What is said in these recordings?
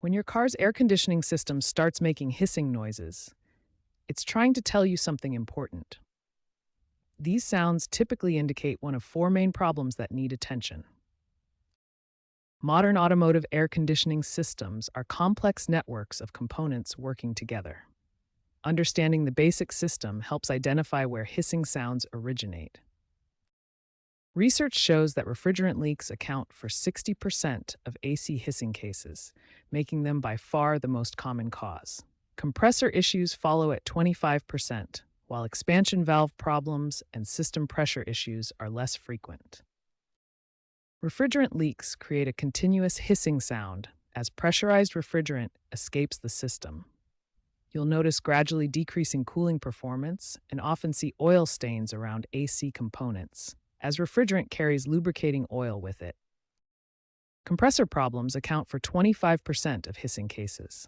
When your car's air conditioning system starts making hissing noises, it's trying to tell you something important. These sounds typically indicate one of four main problems that need attention. Modern automotive air conditioning systems are complex networks of components working together. Understanding the basic system helps identify where hissing sounds originate. Research shows that refrigerant leaks account for 60% of AC hissing cases, making them by far the most common cause. Compressor issues follow at 25%, while expansion valve problems and system pressure issues are less frequent. Refrigerant leaks create a continuous hissing sound as pressurized refrigerant escapes the system. You'll notice gradually decreasing cooling performance and often see oil stains around AC components, as refrigerant carries lubricating oil with it. Compressor problems account for 25% of hissing cases.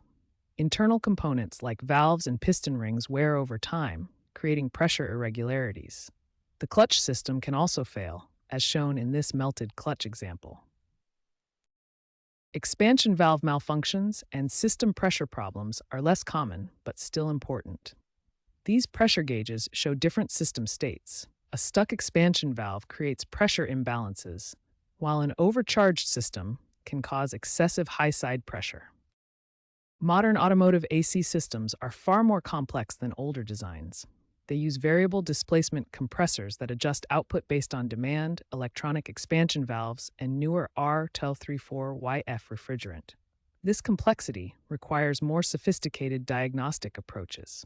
Internal components like valves and piston rings wear over time, creating pressure irregularities. The clutch system can also fail, as shown in this melted clutch example. Expansion valve malfunctions and system pressure problems are less common, but still important. These pressure gauges show different system states. A stuck expansion valve creates pressure imbalances, while an overcharged system can cause excessive high side pressure. Modern automotive AC systems are far more complex than older designs. They use variable displacement compressors that adjust output based on demand, electronic expansion valves, and newer R-234YF refrigerant. This complexity requires more sophisticated diagnostic approaches.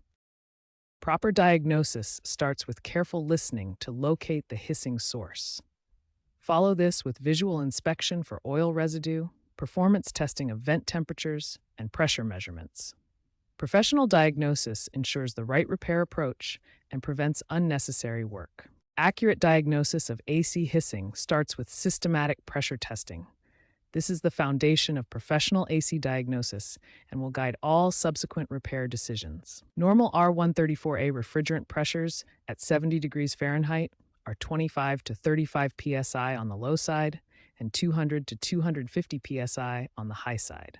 Proper diagnosis starts with careful listening to locate the hissing source. Follow this with visual inspection for oil residue, performance testing of vent temperatures, and pressure measurements. Professional diagnosis ensures the right repair approach and prevents unnecessary work. Accurate diagnosis of AC hissing starts with systematic pressure testing. This is the foundation of professional AC diagnosis and will guide all subsequent repair decisions. Normal R134A refrigerant pressures at 70 degrees Fahrenheit are 25 to 35 psi on the low side and 200 to 250 psi on the high side.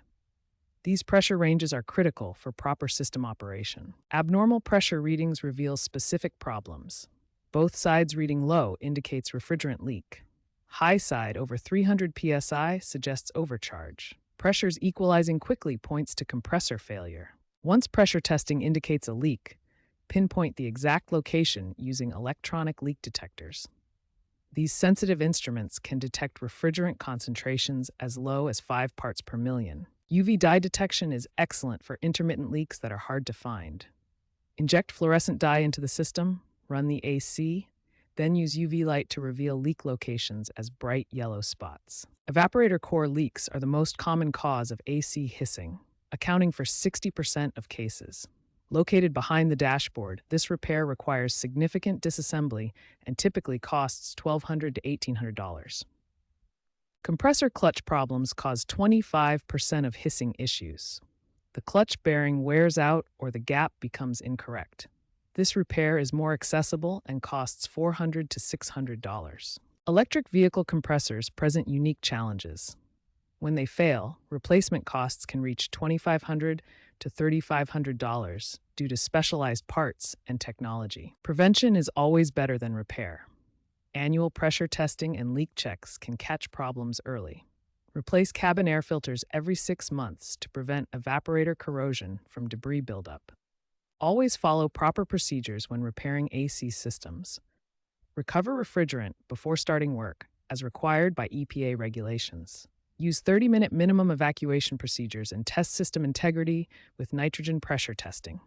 These pressure ranges are critical for proper system operation. Abnormal pressure readings reveal specific problems. Both sides reading low indicates refrigerant leak. High side over 300 psi suggests overcharge. Pressures equalizing quickly points to compressor failure. Once pressure testing indicates a leak, pinpoint the exact location using electronic leak detectors. These sensitive instruments can detect refrigerant concentrations as low as 5 parts per million. UV dye detection is excellent for intermittent leaks that are hard to find. Inject fluorescent dye into the system, run the AC, then use UV light to reveal leak locations as bright yellow spots. Evaporator core leaks are the most common cause of AC hissing, accounting for 60% of cases. Located behind the dashboard, this repair requires significant disassembly and typically costs $1,200 to $1,800. Compressor clutch problems cause 25% of hissing issues. The clutch bearing wears out or the gap becomes incorrect. This repair is more accessible and costs $400 to $600. Electric vehicle compressors present unique challenges. When they fail, replacement costs can reach $2,500 to $3,500 due to specialized parts and technology. Prevention is always better than repair. Annual pressure testing and leak checks can catch problems early. Replace cabin air filters every 6 months to prevent evaporator corrosion from debris buildup. Always follow proper procedures when repairing AC systems. Recover refrigerant before starting work, as required by EPA regulations. Use 30-minute minimum evacuation procedures and test system integrity with nitrogen pressure testing.